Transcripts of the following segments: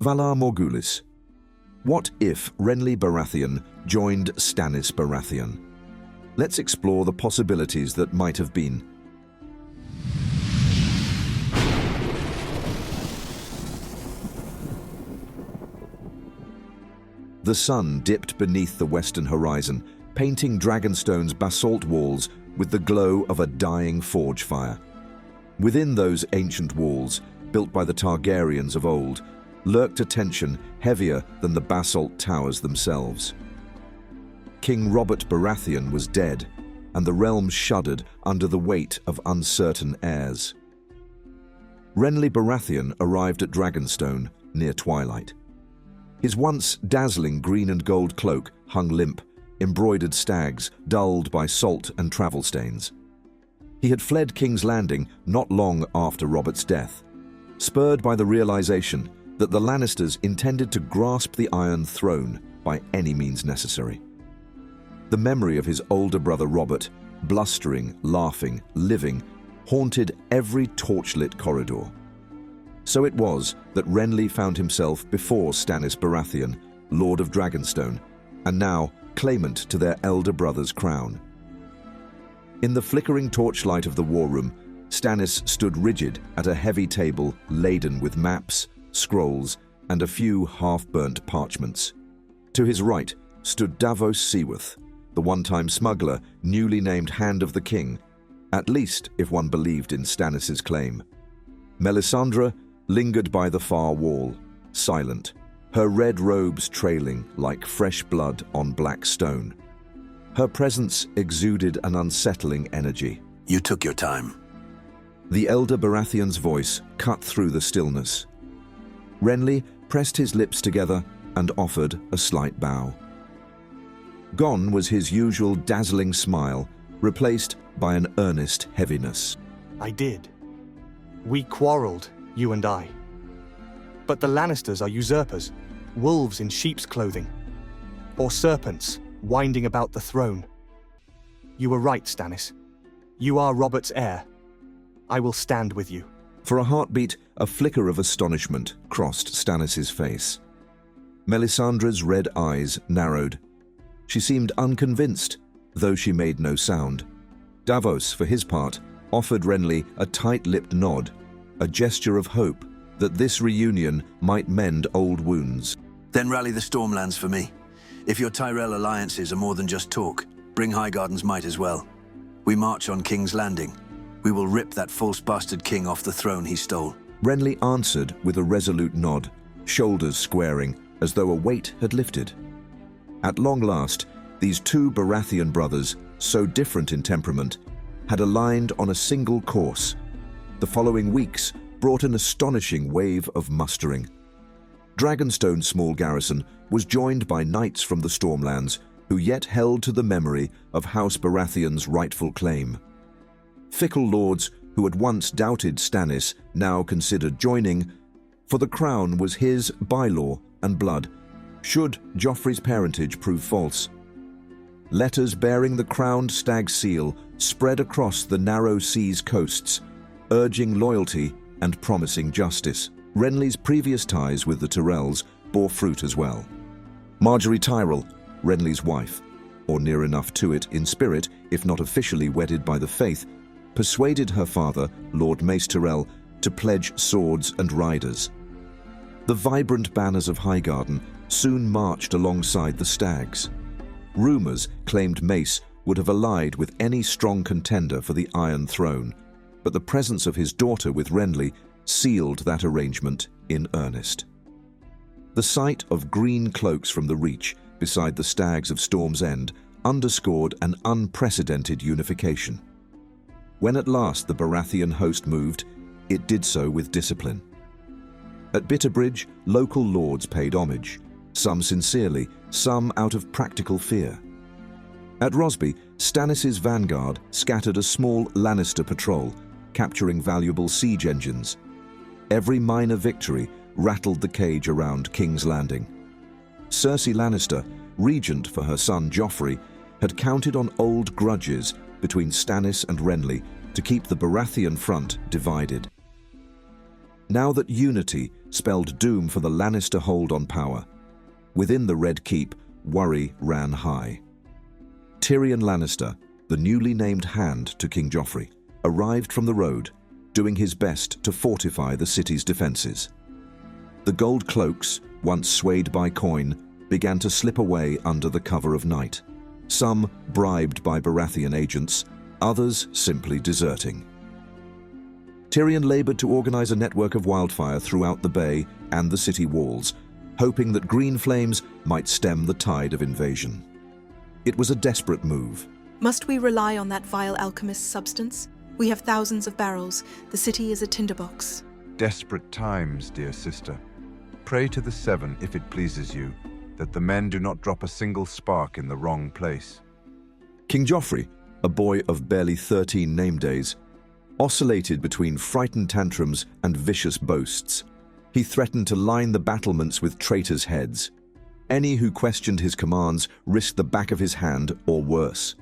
Valar Morghulis. What if Renly Baratheon joined Stannis Baratheon? Let's explore the possibilities that might have been. The sun dipped beneath the western horizon, painting Dragonstone's basalt walls with the glow of a dying forge fire. Within those ancient walls, built by the Targaryens of old, lurked a tension heavier than the basalt towers themselves. King Robert Baratheon was dead, and the realm shuddered under the weight of uncertain heirs. Renly Baratheon arrived at Dragonstone near twilight. His once dazzling green and gold cloak hung limp, embroidered stags dulled by salt and travel stains. He had fled King's Landing not long after Robert's death, spurred by the realization that the Lannisters intended to grasp the Iron Throne by any means necessary. The memory of his older brother Robert, blustering, laughing, living, haunted every torchlit corridor. So it was that Renly found himself before Stannis Baratheon, Lord of Dragonstone, and now claimant to their elder brother's crown. In the flickering torchlight of the war room, Stannis stood rigid at a heavy table laden with maps, scrolls, and a few half-burnt parchments. To his right stood Davos Seaworth, the one-time smuggler, newly named Hand of the King, at least if one believed in Stannis's claim. Melisandre lingered by the far wall, silent, her red robes trailing like fresh blood on black stone. Her presence exuded an unsettling energy. You took your time. The elder Baratheon's voice cut through the stillness. Renly pressed his lips together and offered a slight bow. Gone was his usual dazzling smile, replaced by an earnest heaviness. I did. We quarreled, you and I. But the Lannisters are usurpers, wolves in sheep's clothing, or serpents winding about the throne. You were right, Stannis. You are Robert's heir. I will stand with you. For a heartbeat, a flicker of astonishment crossed Stannis's face. Melisandre's red eyes narrowed. She seemed unconvinced, though she made no sound. Davos, for his part, offered Renly a tight-lipped nod, a gesture of hope that this reunion might mend old wounds. Then rally the Stormlands for me. If your Tyrell alliances are more than just talk, bring Highgarden's might as well. We march on King's Landing. We will rip that false bastard king off the throne he stole. Renly answered with a resolute nod, shoulders squaring as though a weight had lifted. At long last, these two Baratheon brothers, so different in temperament, had aligned on a single course. The following weeks brought an astonishing wave of mustering. Dragonstone's small garrison was joined by knights from the Stormlands who yet held to the memory of House Baratheon's rightful claim. Fickle lords who had once doubted Stannis now considered joining, for the crown was his by law and blood, should Joffrey's parentage prove false. Letters bearing the crowned stag seal spread across the narrow sea's coasts, urging loyalty and promising justice. Renly's previous ties with the Tyrells bore fruit as well. Margaery Tyrell, Renly's wife, or near enough to it in spirit, if not officially wedded by the faith, persuaded her father, Lord Mace Tyrell, to pledge swords and riders. The vibrant banners of Highgarden soon marched alongside the stags. Rumours claimed Mace would have allied with any strong contender for the Iron Throne, but the presence of his daughter with Renly sealed that arrangement in earnest. The sight of green cloaks from the Reach beside the stags of Storm's End underscored an unprecedented unification. When at last the Baratheon host moved, it did so with discipline. At Bitterbridge, local lords paid homage, some sincerely, some out of practical fear. At Rosby, Stannis' vanguard scattered a small Lannister patrol, capturing valuable siege engines. Every minor victory rattled the cage around King's Landing. Cersei Lannister, regent for her son Joffrey, had counted on old grudges between Stannis and Renly to keep the Baratheon front divided. Now that unity spelled doom for the Lannister hold on power, within the Red Keep, worry ran high. Tyrion Lannister, the newly named hand to King Joffrey, arrived from the road, doing his best to fortify the city's defences. The gold cloaks, once swayed by coin, began to slip away under the cover of night, some bribed by Baratheon agents, others simply deserting. Tyrion laboured to organise a network of wildfire throughout the bay and the city walls, hoping that green flames might stem the tide of invasion. It was a desperate move. Must we rely on that vile alchemist's substance? We have thousands of barrels. The city is a tinderbox. Desperate times, dear sister. Pray to the Seven, if it pleases you, that the men do not drop a single spark in the wrong place. King Joffrey, a boy of barely 13 name days, oscillated between frightened tantrums and vicious boasts. He threatened to line the battlements with traitors' heads. Any who questioned his commands risked the back of his hand or worse.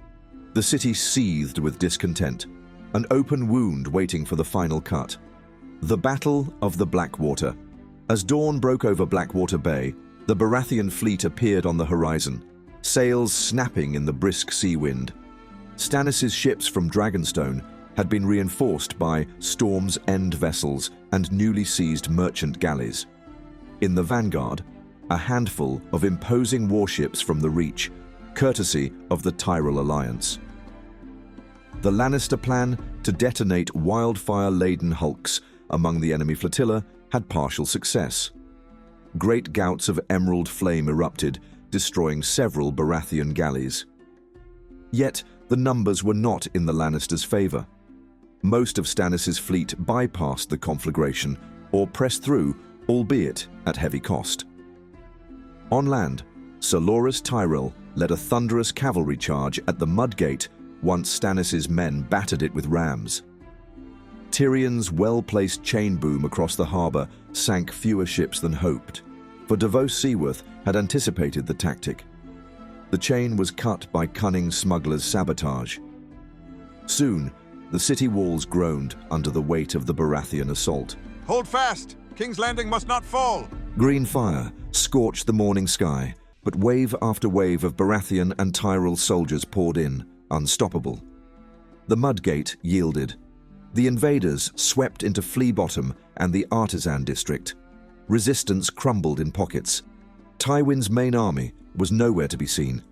The city seethed with discontent, an open wound waiting for the final cut. The Battle of the Blackwater. As dawn broke over Blackwater Bay, the Baratheon fleet appeared on the horizon, sails snapping in the brisk sea wind. Stannis' ships from Dragonstone had been reinforced by Storm's End vessels and newly seized merchant galleys. In the vanguard, a handful of imposing warships from the Reach, courtesy of the Tyrell Alliance. The Lannister plan to detonate wildfire-laden hulks among the enemy flotilla had partial success. Great gouts of emerald flame erupted, destroying several Baratheon galleys. Yet, the numbers were not in the Lannisters' favour. Most of Stannis' fleet bypassed the conflagration or pressed through, albeit at heavy cost. On land, Sir Loras Tyrell led a thunderous cavalry charge at the Mudgate once Stannis' men battered it with rams. Tyrion's well-placed chain boom across the harbour sank fewer ships than hoped, for Davos Seaworth had anticipated the tactic. The chain was cut by cunning smugglers' sabotage. Soon, the city walls groaned under the weight of the Baratheon assault. Hold fast! King's Landing must not fall! Green fire scorched the morning sky, but wave after wave of Baratheon and Tyrell soldiers poured in, unstoppable. The Mudgate yielded. The invaders swept into Flea Bottom and the Artisan district. Resistance crumbled in pockets. Tywin's main army was nowhere to be seen,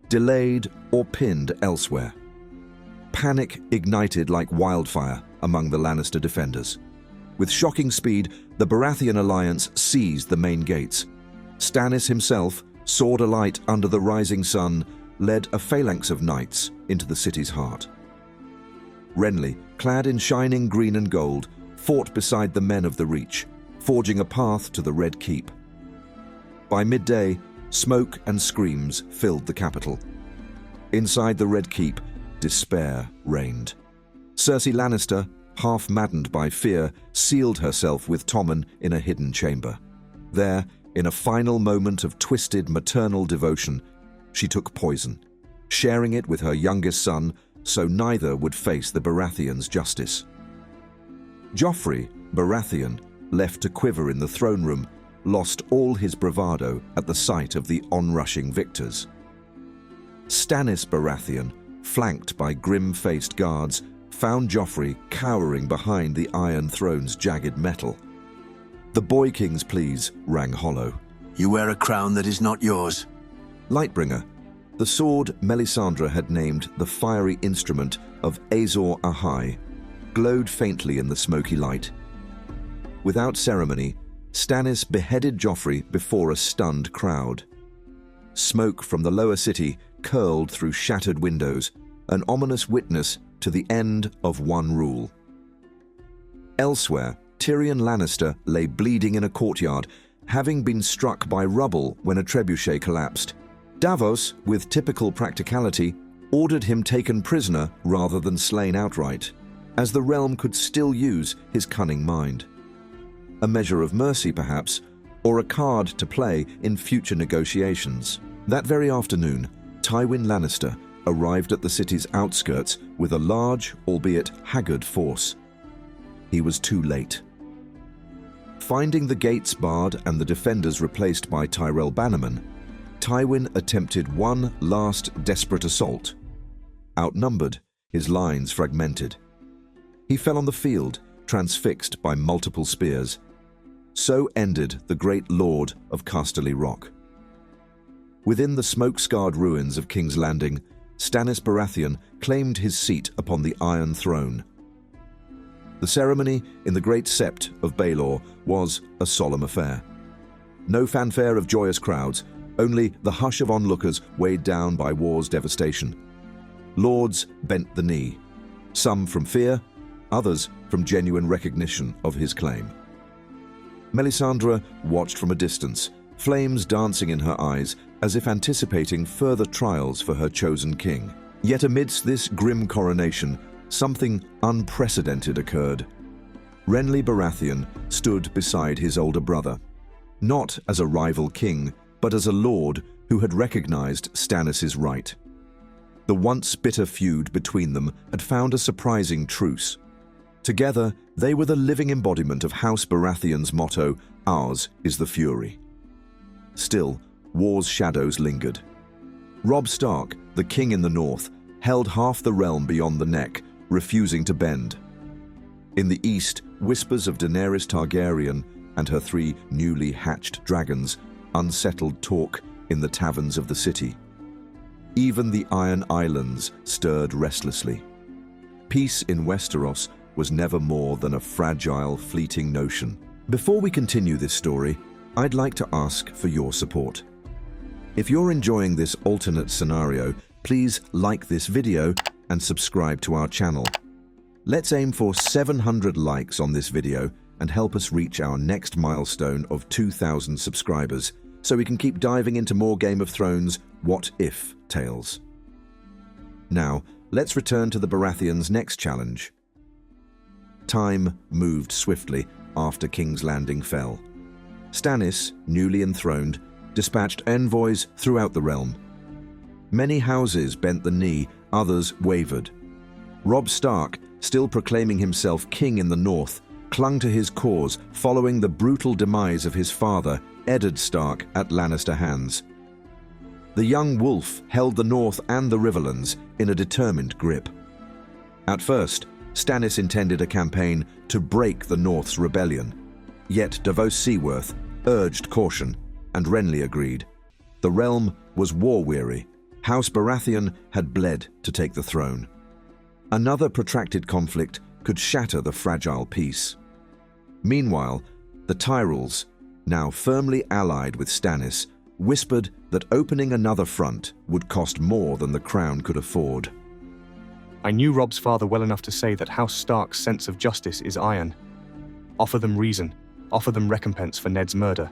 delayed or pinned elsewhere. Panic ignited like wildfire among the Lannister defenders. With shocking speed, the Baratheon alliance seized the main gates. Stannis himself, sword alight under the rising sun, led a phalanx of knights into the city's heart. Renly, clad in shining green and gold, fought beside the men of the Reach, forging a path to the Red Keep. By midday, smoke and screams filled the capital. Inside the Red Keep, despair reigned. Cersei Lannister, half maddened by fear, sealed herself with Tommen in a hidden chamber. There, in a final moment of twisted maternal devotion, she took poison, sharing it with her youngest son so neither would face the Baratheons' justice. Joffrey Baratheon, left to quiver in the throne room, lost all his bravado at the sight of the onrushing victors. Stannis Baratheon, flanked by grim-faced guards, found Joffrey cowering behind the Iron Throne's jagged metal. The Boy King's pleas rang hollow. You wear a crown that is not yours. Lightbringer, the sword Melisandre had named the fiery instrument of Azor Ahai, glowed faintly in the smoky light. Without ceremony, Stannis beheaded Joffrey before a stunned crowd. Smoke from the lower city curled through shattered windows, an ominous witness to the end of one rule. Elsewhere, Tyrion Lannister lay bleeding in a courtyard, having been struck by rubble when a trebuchet collapsed. Davos, with typical practicality, ordered him taken prisoner rather than slain outright, as the realm could still use his cunning mind. A measure of mercy, perhaps, or a card to play in future negotiations. That very afternoon, Tywin Lannister arrived at the city's outskirts with a large, albeit haggard force. He was too late. Finding the gates barred and the defenders replaced by Tyrell bannermen, Tywin attempted one last desperate assault. Outnumbered, his lines fragmented. He fell on the field, transfixed by multiple spears. So ended the great lord of Casterly Rock. Within the smoke-scarred ruins of King's Landing, Stannis Baratheon claimed his seat upon the Iron Throne. The ceremony in the Great Sept of Baelor was a solemn affair. No fanfare of joyous crowds, only the hush of onlookers weighed down by war's devastation. Lords bent the knee, some from fear, others from genuine recognition of his claim. Melisandre watched from a distance, flames dancing in her eyes as if anticipating further trials for her chosen king. Yet amidst this grim coronation, something unprecedented occurred. Renly Baratheon stood beside his older brother, not as a rival king, but as a lord who had recognized Stannis' right. The once bitter feud between them had found a surprising truce. Together, they were the living embodiment of House Baratheon's motto, "Ours is the fury." Still, war's shadows lingered. Robb Stark, the king in the north, held half the realm beyond the neck, refusing to bend. In the east, whispers of Daenerys Targaryen and her 3 newly hatched dragons unsettled talk in the taverns of the city. Even the Iron Islands stirred restlessly. Peace in Westeros was never more than a fragile, fleeting notion. Before we continue this story, I'd like to ask for your support. If you're enjoying this alternate scenario, please like this video and subscribe to our channel. Let's aim for 700 likes on this video and help us reach our next milestone of 2,000 subscribers so we can keep diving into more Game of Thrones what-if tales. Now, let's return to the Baratheons' next challenge. Time moved swiftly after King's Landing fell. Stannis, newly enthroned, dispatched envoys throughout the realm. Many houses bent the knee, others wavered. Robb Stark, still proclaiming himself king in the north, clung to his cause following the brutal demise of his father, Eddard Stark, at Lannister hands. The young wolf held the north and the Riverlands in a determined grip. At first, Stannis intended a campaign to break the North's rebellion. Yet Davos Seaworth urged caution, and Renly agreed. The realm was war-weary. House Baratheon had bled to take the throne. Another protracted conflict could shatter the fragile peace. Meanwhile, the Tyrells, now firmly allied with Stannis, whispered that opening another front would cost more than the crown could afford. I knew Robb's father well enough to say that House Stark's sense of justice is iron. Offer them reason, offer them recompense for Ned's murder.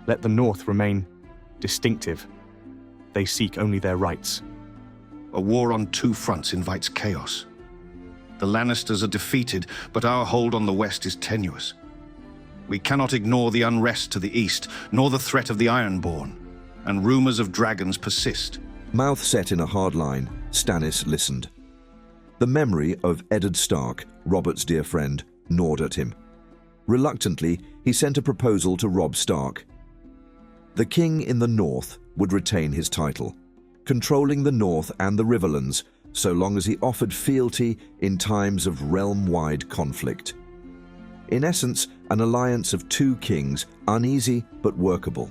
Let the North remain distinctive. They seek only their rights. A war on 2 fronts invites chaos. The Lannisters are defeated, but our hold on the west is tenuous. We cannot ignore the unrest to the east, nor the threat of the Ironborn, and rumors of dragons persist. Mouth set in a hard line, Stannis listened. The memory of Eddard Stark, Robert's dear friend, gnawed at him. Reluctantly, he sent a proposal to Robb Stark. The king in the north would retain his title, controlling the north and the Riverlands so long as he offered fealty in times of realm-wide conflict. In essence, an alliance of 2 kings, uneasy but workable.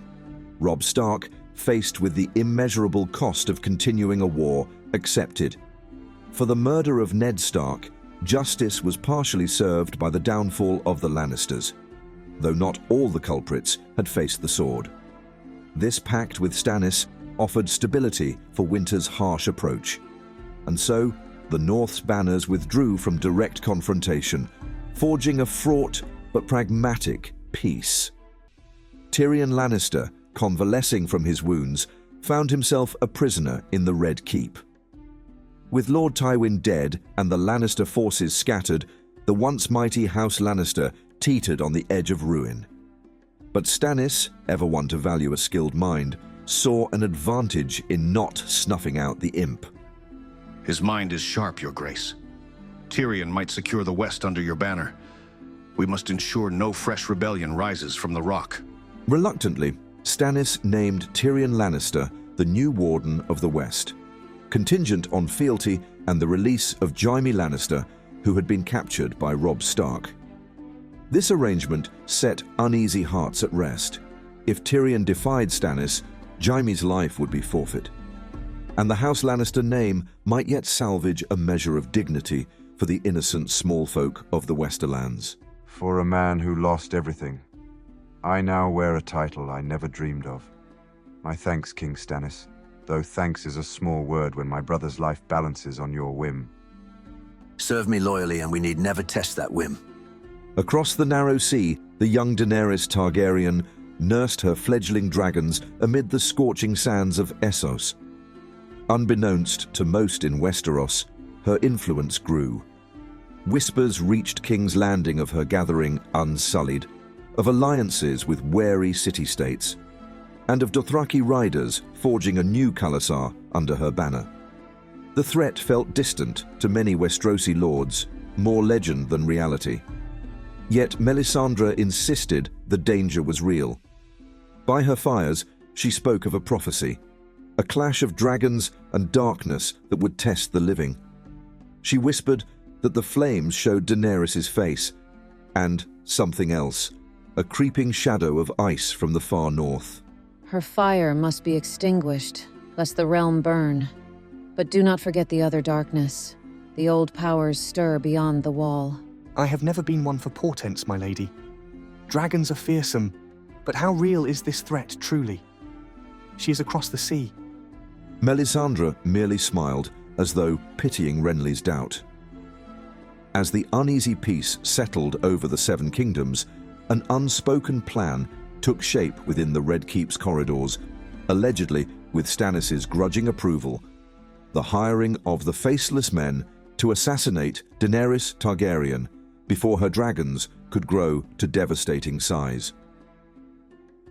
Robb Stark, faced with the immeasurable cost of continuing a war, accepted. For the murder of Ned Stark, justice was partially served by the downfall of the Lannisters, though not all the culprits had faced the sword. This pact with Stannis offered stability for winter's harsh approach, and so the North's banners withdrew from direct confrontation, forging a fraught but pragmatic peace. Tyrion Lannister, convalescing from his wounds, found himself a prisoner in the Red Keep. With Lord Tywin dead and the Lannister forces scattered, the once mighty House Lannister teetered on the edge of ruin. But Stannis, ever one to value a skilled mind, saw an advantage in not snuffing out the imp. His mind is sharp, Your Grace. Tyrion might secure the west under your banner, We must ensure no fresh rebellion rises from the rock. Reluctantly, Stannis named Tyrion Lannister the new Warden of the West, contingent on fealty and the release of Jaime Lannister, who had been captured by Robb Stark. This arrangement set uneasy hearts at rest. If Tyrion defied Stannis, Jaime's life would be forfeit, and the House Lannister name might yet salvage a measure of dignity for the innocent small folk of the Westerlands. For a man who lost everything, I now wear a title I never dreamed of. My thanks, King Stannis, though thanks is a small word when my brother's life balances on your whim. Serve me loyally and we need never test that whim. Across the narrow sea, the young Daenerys Targaryen nursed her fledgling dragons amid the scorching sands of Essos. Unbeknownst to most in Westeros, her influence grew. Whispers reached King's Landing of her gathering unsullied, of alliances with wary city-states, and of Dothraki riders forging a new Khalasar under her banner. The threat felt distant to many Westerosi lords, more legend than reality. Yet Melisandre insisted the danger was real. By her fires, she spoke of a prophecy, a clash of dragons and darkness that would test the living. She whispered that the flames showed Daenerys' face, and something else, a creeping shadow of ice from the far north. Her fire must be extinguished, lest the realm burn. But do not forget the other darkness. The old powers stir beyond the wall. I have never been one for portents, my lady. Dragons are fearsome, but how real is this threat truly? She is across the sea. Melisandre merely smiled, as though pitying Renly's doubt. As the uneasy peace settled over the Seven Kingdoms, an unspoken plan took shape within the Red Keep's corridors, allegedly with Stannis' grudging approval, the hiring of the Faceless Men to assassinate Daenerys Targaryen before her dragons could grow to devastating size.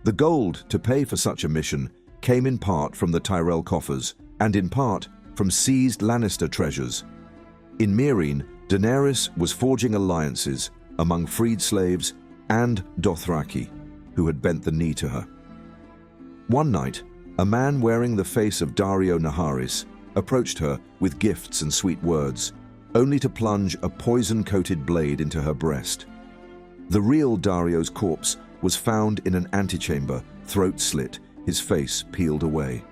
The gold to pay for such a mission came in part from the Tyrell coffers, and in part from seized Lannister treasures. In Meereen, Daenerys was forging alliances among freed slaves and Dothraki, who had bent the knee to her. One night, a man wearing the face of Daario Naharis approached her with gifts and sweet words, only to plunge a poison-coated blade into her breast. The real Daario's corpse was found in an antechamber, throat slit, his face peeled away.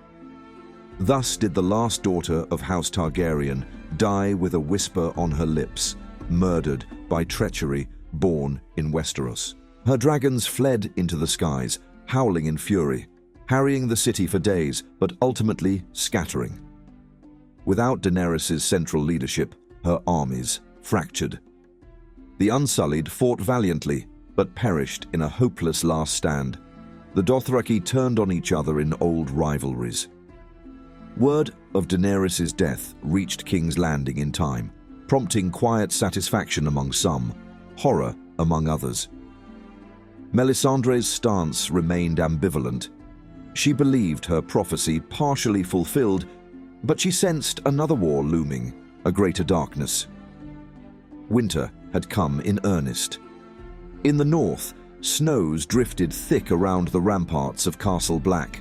Thus did the last daughter of House Targaryen die with a whisper on her lips, murdered by treachery born in Westeros. Her dragons fled into the skies, howling in fury, harrying the city for days, but ultimately scattering. Without Daenerys' central leadership, her armies fractured. The Unsullied fought valiantly, but perished in a hopeless last stand. The Dothraki turned on each other in old rivalries. Word of Daenerys' death reached King's Landing in time, prompting quiet satisfaction among some, horror among others. Melisandre's stance remained ambivalent. She believed her prophecy partially fulfilled, but she sensed another war looming, a greater darkness. Winter had come in earnest. In the north, snows drifted thick around the ramparts of Castle Black.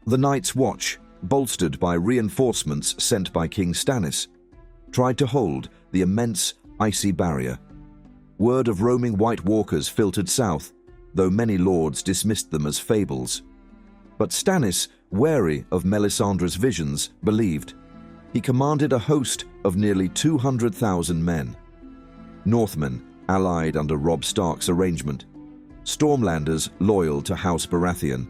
The Night's Watch, bolstered by reinforcements sent by King Stannis, tried to hold the immense icy barrier. Word of roaming White Walkers filtered south, though many lords dismissed them as fables. But Stannis, wary of Melisandre's visions, believed. He commanded a host of nearly 200,000 men. Northmen, allied under Robb Stark's arrangement. Stormlanders loyal to House Baratheon.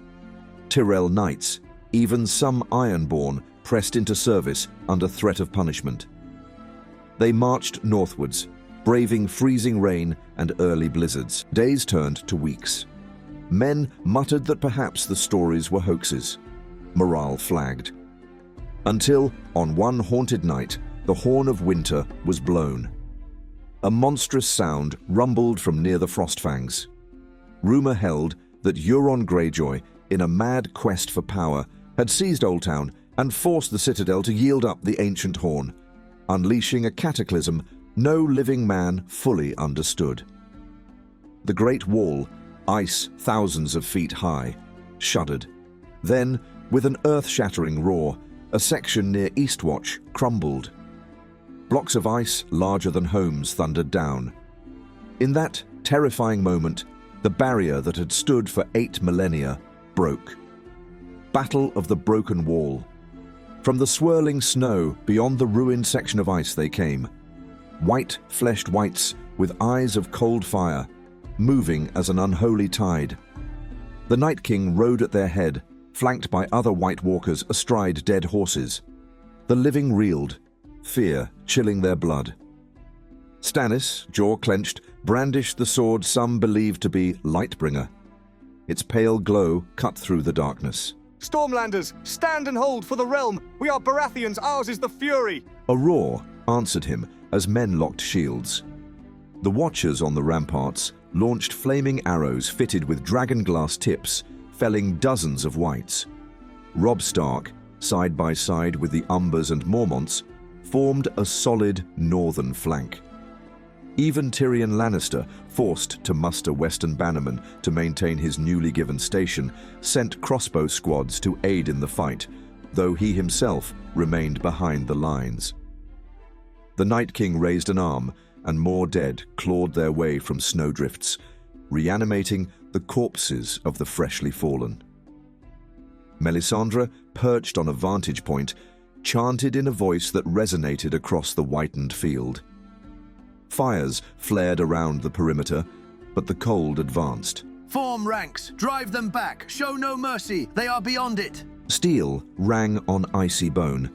Tyrell Knights, even some Ironborn pressed into service under threat of punishment. They marched northwards, braving freezing rain and early blizzards. Days turned to weeks. Men muttered that perhaps the stories were hoaxes. Morale flagged. Until, on one haunted night, the horn of winter was blown. A monstrous sound rumbled from near the Frostfangs. Rumor held that Euron Greyjoy, in a mad quest for power, had seized Oldtown and forced the Citadel to yield up the ancient horn, unleashing a cataclysm no living man fully understood. The great wall, ice thousands of feet high, shuddered. Then, with an earth-shattering roar, a section near Eastwatch crumbled. Blocks of ice larger than homes thundered down. In that terrifying moment, the barrier that had stood for 8 millennia broke. Battle of the Broken Wall. From the swirling snow beyond the ruined section of ice they came. White-fleshed wights with eyes of cold fire, moving as an unholy tide. The Night King rode at their head, flanked by other White Walkers astride dead horses. The living reeled, fear chilling their blood. Stannis, jaw clenched, brandished the sword some believed to be Lightbringer. Its pale glow cut through the darkness. Stormlanders, stand and hold for the realm! We are Baratheons, ours is the fury! A roar answered him as men locked shields. The Watchers on the ramparts launched flaming arrows fitted with dragonglass tips, felling dozens of Whites. Robb Stark, side by side with the Umbers and Mormonts, formed a solid northern flank. Even Tyrion Lannister, forced to muster Western bannermen to maintain his newly given station, sent crossbow squads to aid in the fight, though he himself remained behind the lines. The Night King raised an arm, and more dead clawed their way from snowdrifts, reanimating the corpses of the freshly fallen. Melisandre, perched on a vantage point, chanted in a voice that resonated across the whitened field. Fires flared around the perimeter, but the cold advanced. Form ranks, drive them back, show no mercy, they are beyond it. Steel rang on icy bone.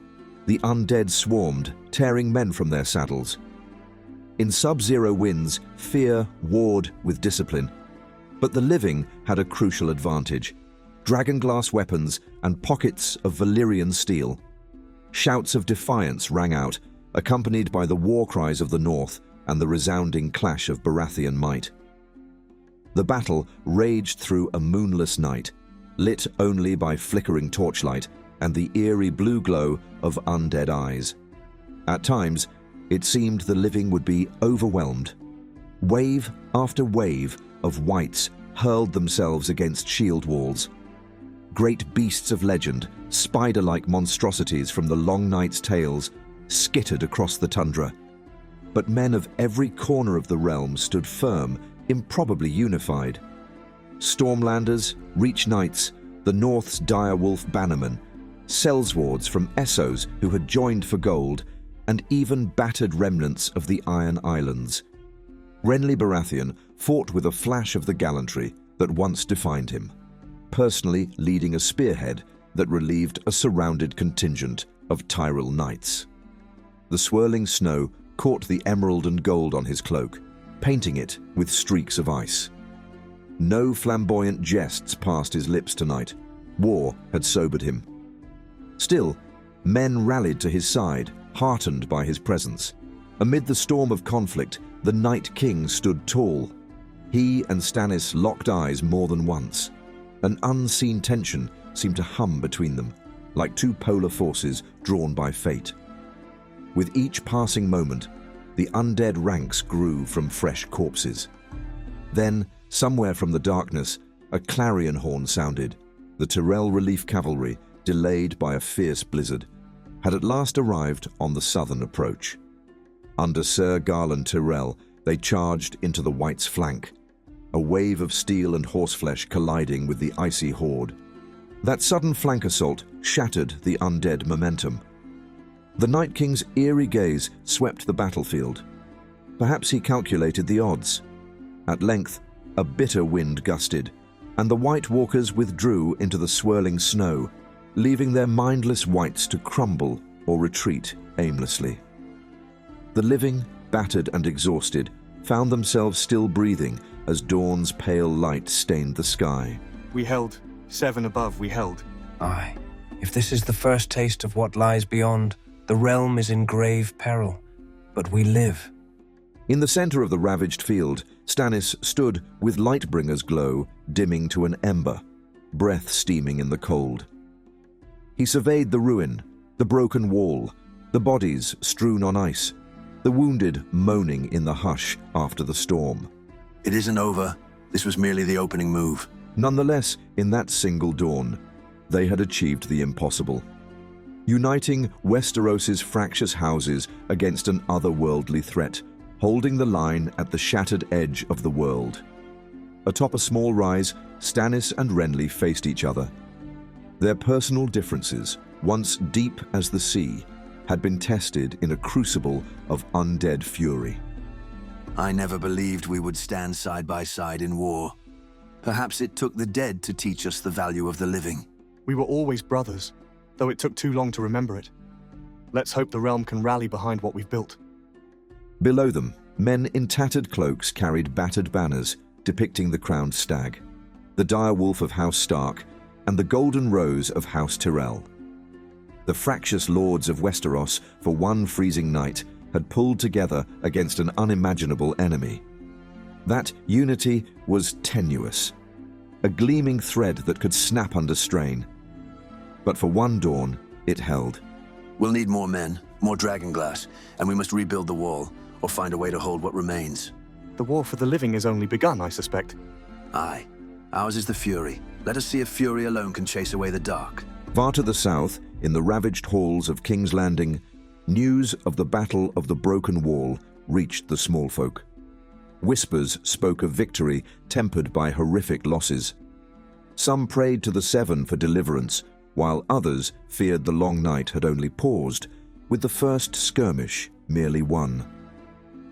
The undead swarmed, tearing men from their saddles. In sub-zero winds, fear warred with discipline. But the living had a crucial advantage: dragonglass weapons and pockets of Valyrian steel. Shouts of defiance rang out, accompanied by the war cries of the north and the resounding clash of Baratheon might. The battle raged through a moonless night, lit only by flickering torchlight and the eerie blue glow of undead eyes. At times, it seemed the living would be overwhelmed. Wave after wave of Whites hurled themselves against shield walls. Great beasts of legend, spider-like monstrosities from the long night's tales, skittered across the tundra. But men of every corner of the realm stood firm, improbably unified. Stormlanders, Reach Knights, the North's direwolf bannermen, Sellswards from Essos who had joined for gold, and even battered remnants of the Iron Islands. Renly Baratheon fought with a flash of the gallantry that once defined him, personally leading a spearhead that relieved a surrounded contingent of Tyrell knights. The swirling snow caught the emerald and gold on his cloak, painting it with streaks of ice. No flamboyant jests passed his lips tonight. War had sobered him. Still, men rallied to his side, heartened by his presence. Amid the storm of conflict, the Night King stood tall. He and Stannis locked eyes more than once. An unseen tension seemed to hum between them, like two polar forces drawn by fate. With each passing moment, the undead ranks grew from fresh corpses. Then, somewhere from the darkness, a clarion horn sounded. The Tyrell relief cavalry, delayed by a fierce blizzard, had at last arrived on the southern approach. Under Sir Garland Tyrell, they charged into the Whites' flank, a wave of steel and horseflesh colliding with the icy horde. That sudden flank assault shattered the undead momentum. The Night King's eerie gaze swept the battlefield. Perhaps he calculated the odds. At length, a bitter wind gusted, and the White Walkers withdrew into the swirling snow, leaving their mindless Whites to crumble or retreat aimlessly. The living, battered and exhausted, found themselves still breathing as dawn's pale light stained the sky. We held. 7 above we held. Aye. If this is the first taste of what lies beyond, the realm is in grave peril. But we live. In the center of the ravaged field, Stannis stood with Lightbringer's glow dimming to an ember, breath steaming in the cold. He surveyed the ruin, the broken wall, the bodies strewn on ice, the wounded moaning in the hush after the storm. It isn't over. This was merely the opening move. Nonetheless, in that single dawn, they had achieved the impossible, uniting Westeros's fractious houses against an otherworldly threat, holding the line at the shattered edge of the world. Atop a small rise, Stannis and Renly faced each other. Their personal differences, once deep as the sea, had been tested in a crucible of undead fury. I never believed we would stand side by side in war. Perhaps it took the dead to teach us the value of the living. We were always brothers, though it took too long to remember it. Let's hope the realm can rally behind what we've built. Below them, men in tattered cloaks carried battered banners depicting the crowned stag, the dire wolf of House Stark, and the golden rose of House Tyrell. The fractious lords of Westeros, for one freezing night, had pulled together against an unimaginable enemy. That unity was tenuous, a gleaming thread that could snap under strain. But for one dawn, it held. We'll need more men, more dragonglass, and we must rebuild the wall, or find a way to hold what remains. The war for the living is only begun, I suspect. Aye. Ours is the fury. Let us see if fury alone can chase away the dark. Far to the south, in the ravaged halls of King's Landing, news of the Battle of the Broken Wall reached the small folk. Whispers spoke of victory tempered by horrific losses. Some prayed to the Seven for deliverance, while others feared the long night had only paused, with the first skirmish merely won.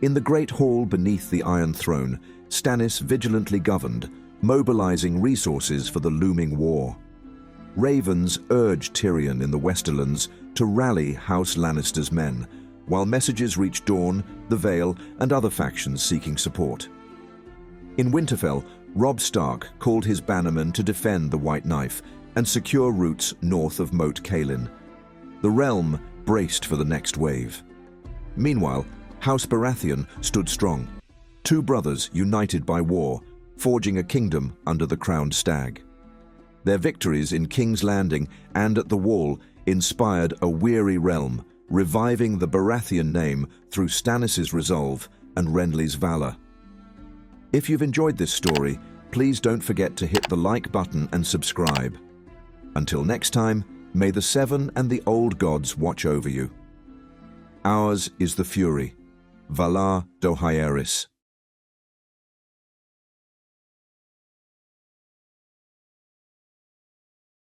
In the great hall beneath the Iron Throne, Stannis vigilantly governed, mobilizing resources for the looming war. Ravens urged Tyrion in the Westerlands to rally House Lannister's men, while messages reached Dorne, the Vale, and other factions seeking support. In Winterfell, Robb Stark called his bannermen to defend the White Knife and secure routes north of Moat Cailin. The realm braced for the next wave. Meanwhile, House Baratheon stood strong, two brothers united by war, forging a kingdom under the crowned stag. Their victories in King's Landing and at the Wall inspired a weary realm, reviving the Baratheon name through Stannis' resolve and Renly's valor. If you've enjoyed this story, please don't forget to hit the like button and subscribe. Until next time, may the Seven and the Old Gods watch over you. Ours is the fury. Valar Morghulis.